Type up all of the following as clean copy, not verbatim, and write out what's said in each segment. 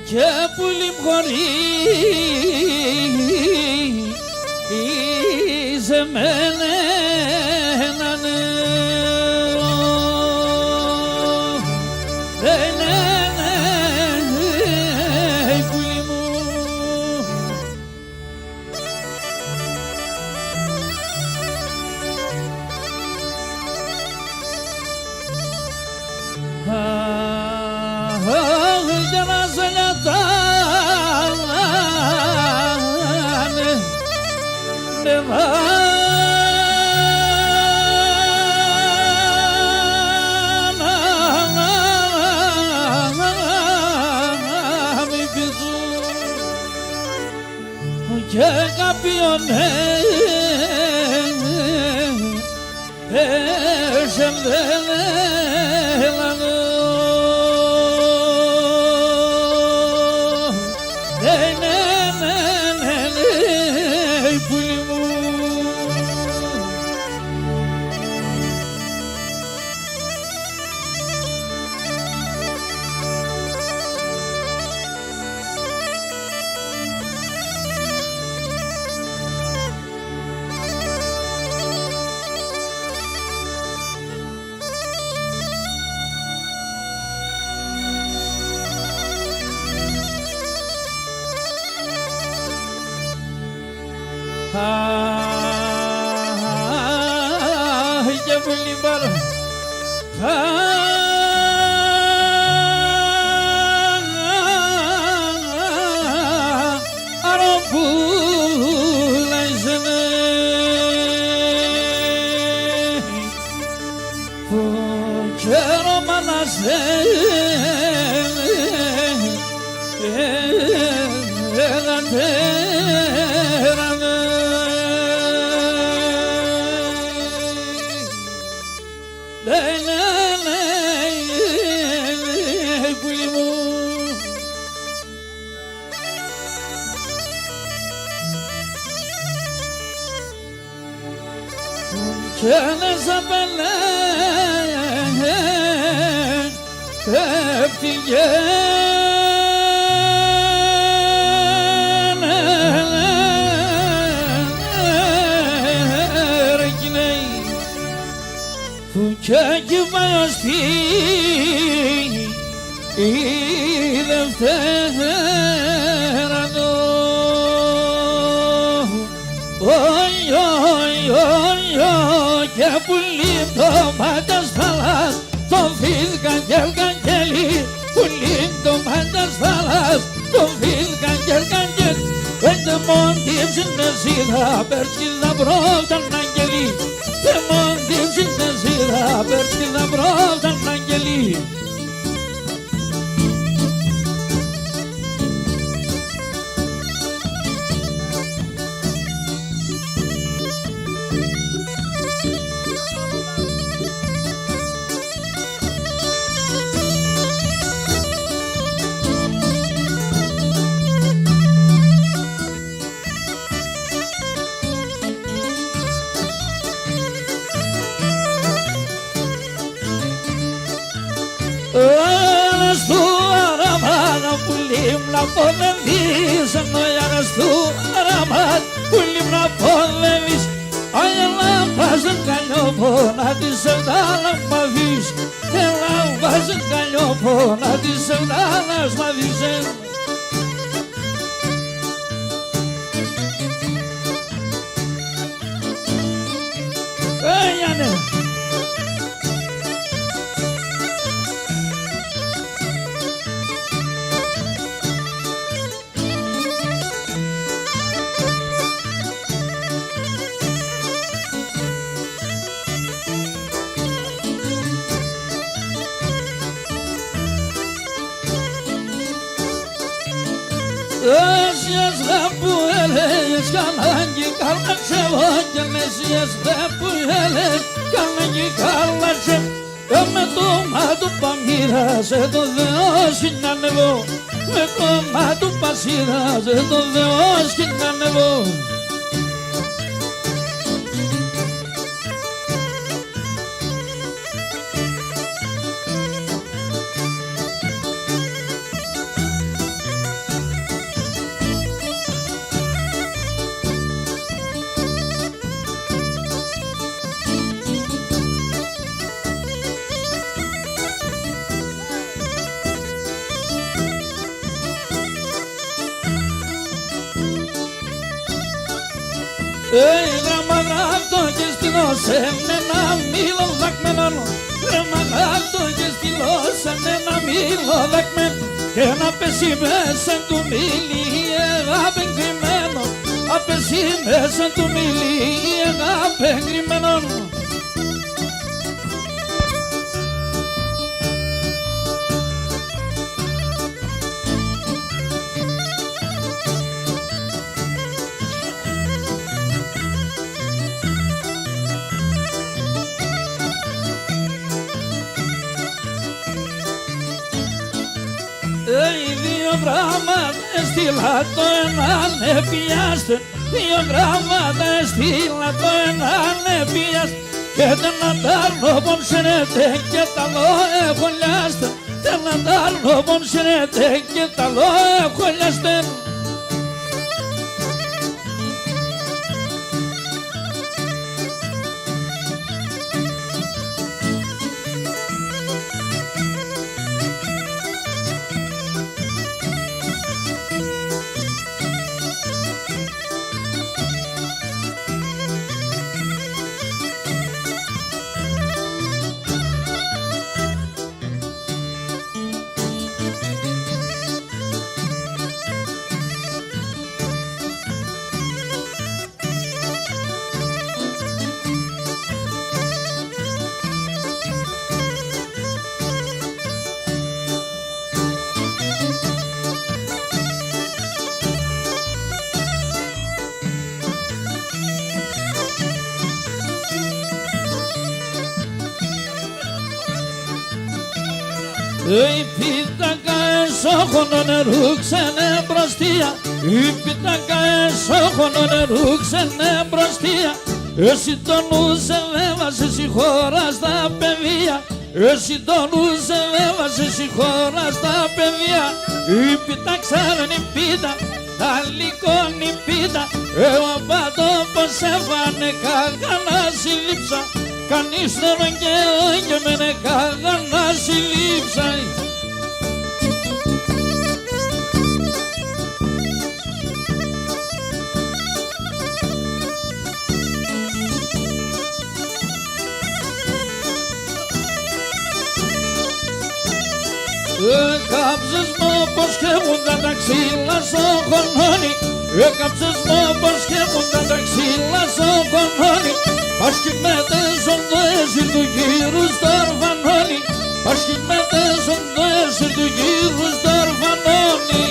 και πουλί μου χωρίς εμένα πουλί μου. Για να σε λιατάνε με μη πείσουν και κάποιον πουλί μου. Και πουλί μπαρα αροπούλα εισενέ που καιρό μανασέ πουλί μου. Και νέσα πελέ έφυγε και εκεί πάει ως τη Δευτέρα του. Και πουλί το μάτας θάλας το φύγαν και καγγέλι, πουλί το μάτας θάλας το φύγαν και καγγέλι, πέντε μόντιψιν μεσίδα περσίδα πρώταν αγγελί, πέντε μόντιψιν μεσίδα περσίδα πρώταν αγγελί. Ένας του αραμάνα πουλί μου να πολεμείς, ενώ ένας του αραμάνα πουλί μου να πολεμείς, έλα βάζουν καλιόπο να της ευδάλας μ' αφείς, έλα βάζουν καλιόπο να της ευδάλας μ' αφείς. Έγινε! Εσείς δε που έλεγες καλά και καλά ξεβόγγεν, εσείς δε που έλεγες καλά και καλά ξεβόγγεν, με το μάτου παμύρασε το Θεό σκηνάνευω, με το μάτου πασίδασε το Θεό σκηνάνευω. Γραμμαγράφτο και στυλώσεν ένα μήλο δακμένο. Γραμμαγράφτο και στυλώσεν ένα μήλο δακμένο. Και να πέσει μέσα του μήλι η αγάπη κρυμμένο. Να πέσει μέσα του μήλι η αγάπη κρυμμένο. Οι δύο γράμματα έστειλα το έναν επιάστε. Δύο γράμματα έστειλα το έναν επιάστε. Και τον αντάρνο πονσενέτε και τα λό εχολιάστε. Τον αντάρνο πονσενέτε και τα λό εχολιάστε. Η πίτακα εσώχωνο νερού ξενε μπροστία. Η πίτακα εσώχωνο νερού ξενε μπροστία. Εσύ το νου σε έβασες η χώρα στα παιδεία. Εσύ το νου σε έβασες η χώρα στα παιδεία. Η πίτα ξέρνει πίτα, τα λικώνει πίτα. Εγώ πάντω πως έβανε καγανά συλλήψα. Κανείς δεν και μενε καγανά συλλήψα. Έκαψες μου πως χαίμουνταν τα ξύλα στο χωνόνι. Έκαψες μου πως χαίμουνταν τα ξύλα στο χωνόνι. Πασχημένες οντοές του γύρου στο ορφανόνι. Πασχημένες οντοές του γύρου στο ορφανόνι.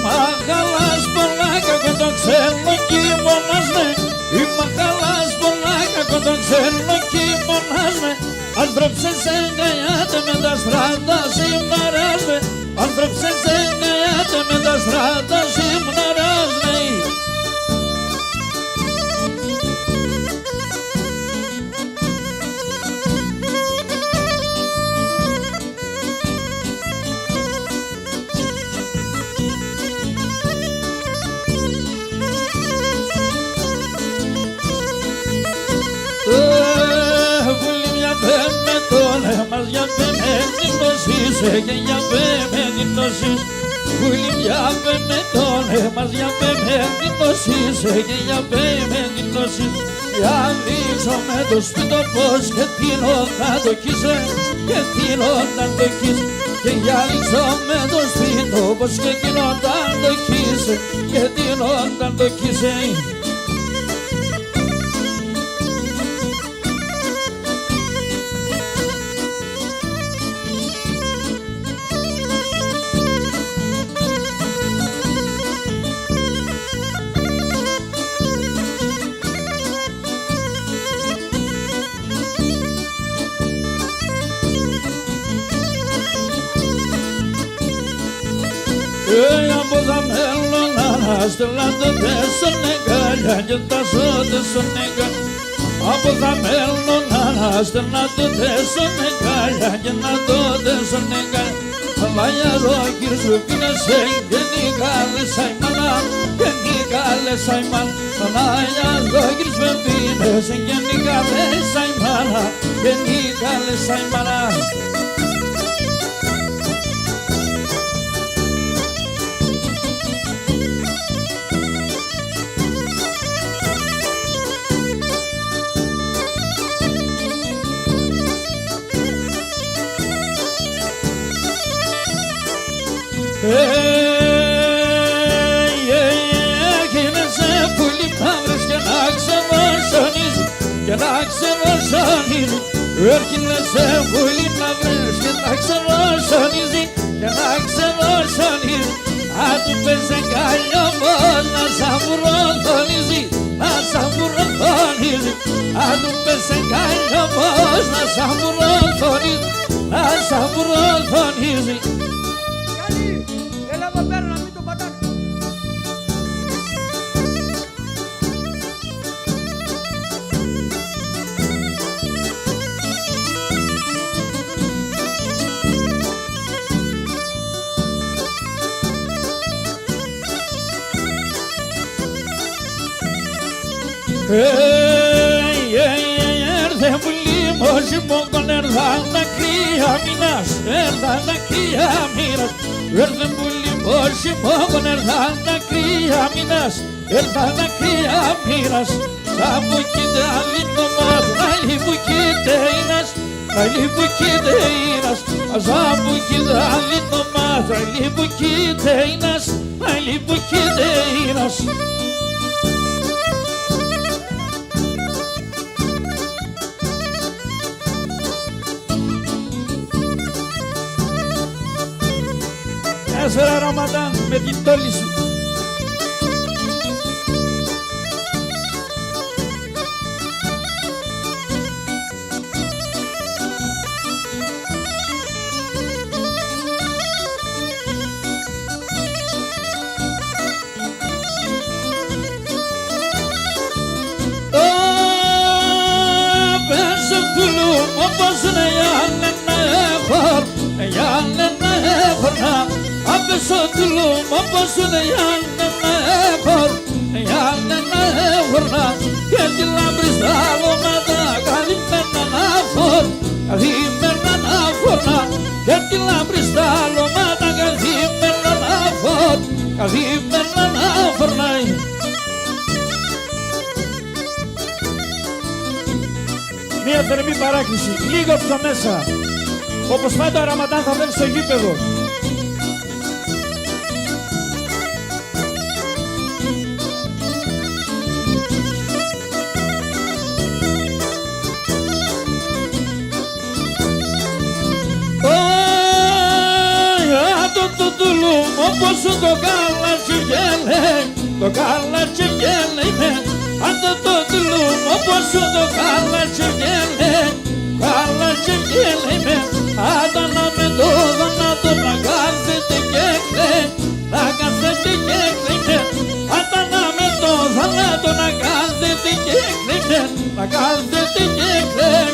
Μαχαλάς πολλά κακό το ξένο κείμωνας με. Η μαχαλάς πολλά κακό το ξένο κείμωνας με. Άνθρωψες εγκαλιάτε με τα στράτα σύμναρας με. Άνθρωψες εγκαλιάτε με τα στράτα σύμναρας με. Για πέμενη νοσήσε και για πέμενη νοσήσε. Πουλή για πέμενη μας για πέμενη νοσήσε και για πέμενη νοσήσε. Για δείξω με το σπίτο πως και την όταν το κοίσε. Και την όταν το κοίσε. Και για δείξω με το σπίτο πως και την όταν το κοίσε. Και την όταν το κοίσε. Από τα μέλλον στελάτε τέσσερ νεγκάλια και τα σώτε στον νεγκάλια. Από τα μέλλον στελάτε τέσσερ νεγκάλια και να τότε στον νεγκάλια. Μάγια δόκυρ σου πίνεσαι γενικά λεσαι μάνα, γενικά λεσαι μάνα. Μάγια δόκυρ σου πίνεσαι γενικά λεσαι μάνα, γενικά λεσαι μάνα. Γίνεσαι πουλί μαύρες και να ξεβασανίζει, και να ξεβασανίζει. Έρχεσαι πουλί μαύρες και να ξεβασανίζει, και να ξεβασανίζει. Αν του πες εγκάλιο πως να σαμπουροθονίζει, να σαμπουροθονίζει. Αν του πες εγκάλιο πως να σαμπουροθονίζει, να σαμπουροθονίζει. Έλα από πέρα να μην το πατάς. Έρθε μου λίμωση μόγκον έρθαν τα κρύα μήνας, έρθαν τα κρύα μήνας. Έρθε μου λίμωση μόγκον έρθαν τα κρύα μήνας, έρθαν τα κρύα μήνας. Σαν που κοίται αλήνωμας, άλλη που κοίται ίνας, άλλη που κοίται ίνας. Σαν που κοίται αλήνωμας, άλλη που κοίται ίνας, άλλη που κοίται ίνας. Έσφερα Ραματάν με την τόλη σου. Πέσω τουλού όπως είναι για να έχω, για να έχω να. Απέσω τουλού όπως είναι για να έχω, για να έχω να. Και τη λάμπρη στα λόματα καλυμμένα να φορ, καλυμμένα να φορνά. Και τη λάμπρη στα λόματα καλυμμένα να φορ, καλυμμένα να φορνάει. Μία θερμή παράκληση, λίγο πιο μέσα. Όπως πάντα ο Ραματάν θα μπαίνει στο γήπεδο. Το τουλού όπως σου το κάλατσι γέλε, το κάλατσι γέλε. Αν το τουλού όπως σου το κάλατσι γέλε, κάλατσι γέλε. Άντα να με το δανάτο να κάθεται και κλαί, να κάθεται και κλαί. Άντα να με το δανάτο να κάθεται και κλαί, να κάθεται και κλαί.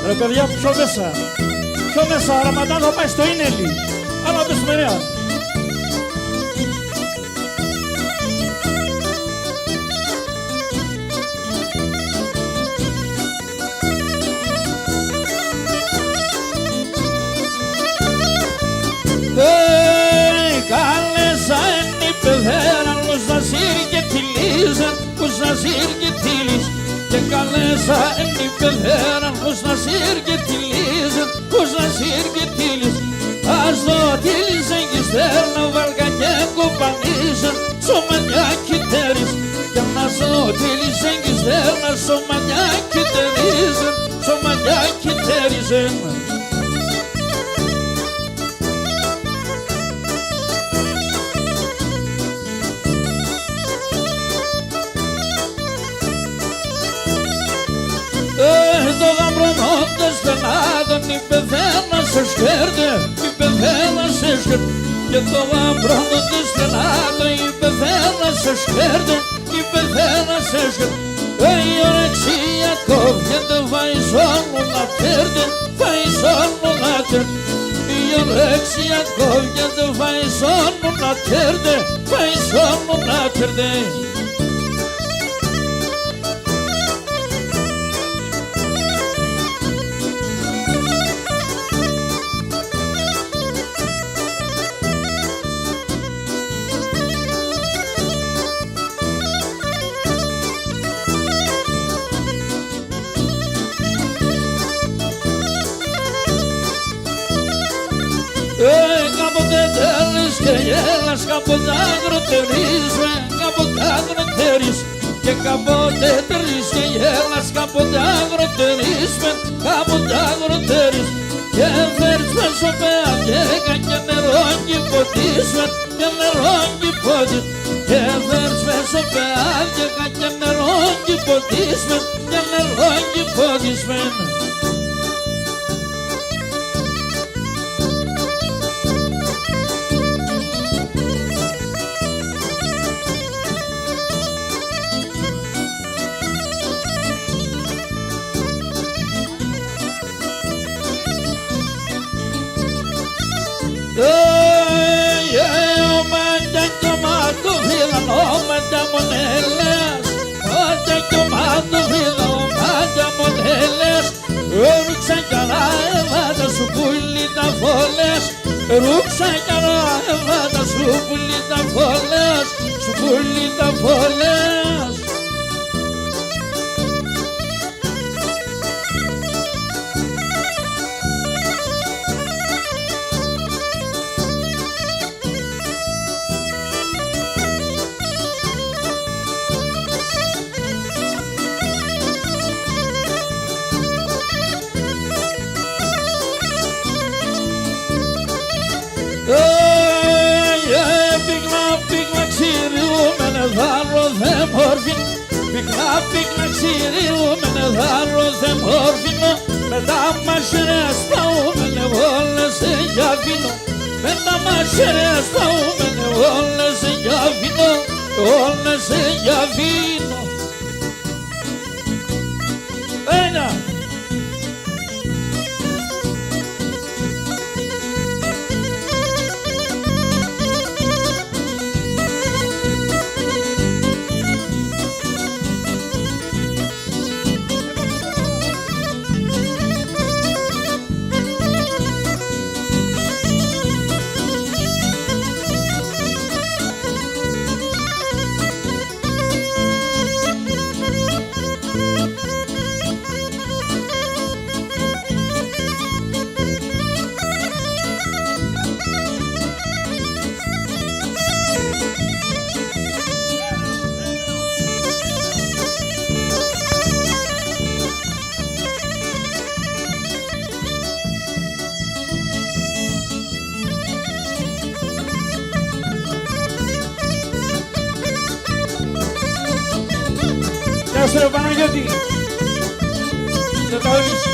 Ρε παιδιά, πιο μέσα. Πιο μέσα, ο Ραματάν θα πάει στο Ίνελι. Άμα πες μεριά. Κάλεσα εν υπεδέραν ως να σύρ και τυλίζαν, ως να σύρ και τυλίζ. Και καλέσα εν υπεδέραν ως να σύρ και τυλίζαν, ως να σύρ και τυλίζ. Ας το τυλίζαν και στέρνα βάλκα και κοπανίζαν, σωματιά κυτέρις. Και να στο τυλίζαν και στέρνα σωματιά κυτέρίζαν, σωματιά κυτέριζαν. είπε δεν σε σκέρτε, είπε δεν σε σκέρτε. Και το λαμπρόνο της στενάτο είπε δεν σε σκέρτε, είπε δεν σε σκέρτε. Η ορεξία κόβεται, vai solo να κέρτε, vai solo να κέρτε. Η ορεξία κόβεται, vai solo να κέρτε, vai solo να κέρτε. Κάποτε θέλεις και γέλας, κάποτε αγροτερείς, κάποτε αγροτερείς. Και κάποτε θέλεις και γέλας, κάποτε αγροτερείς, κάποτε αγροτερείς. Και φέρεις μέσω πεατέκα και νερό κυπωτής, και νερό κυπωτής. Και φέρεις μέσω πεατέκα και νερό κυπωτής, και νερό κυπωτής. Ρούξα κι αράευάτα σου πουλί τα φόλες, ρούξα κι αράευάτα σου πουλί τα φόλες, σου πουλί τα φόλες. Πίκνα ξηριούμενε δάρο δε μόρφιν, πίκνα ξηριούμενε δάρο δε μόρφιν. Με τα μασερές παούμενε όλες για βίνο, με τα μασερές παούμενε όλες για βίνο, όλες για βίνο. Ένα! Γεια σου ρε Παναγιώτη, δεν τα όνεις.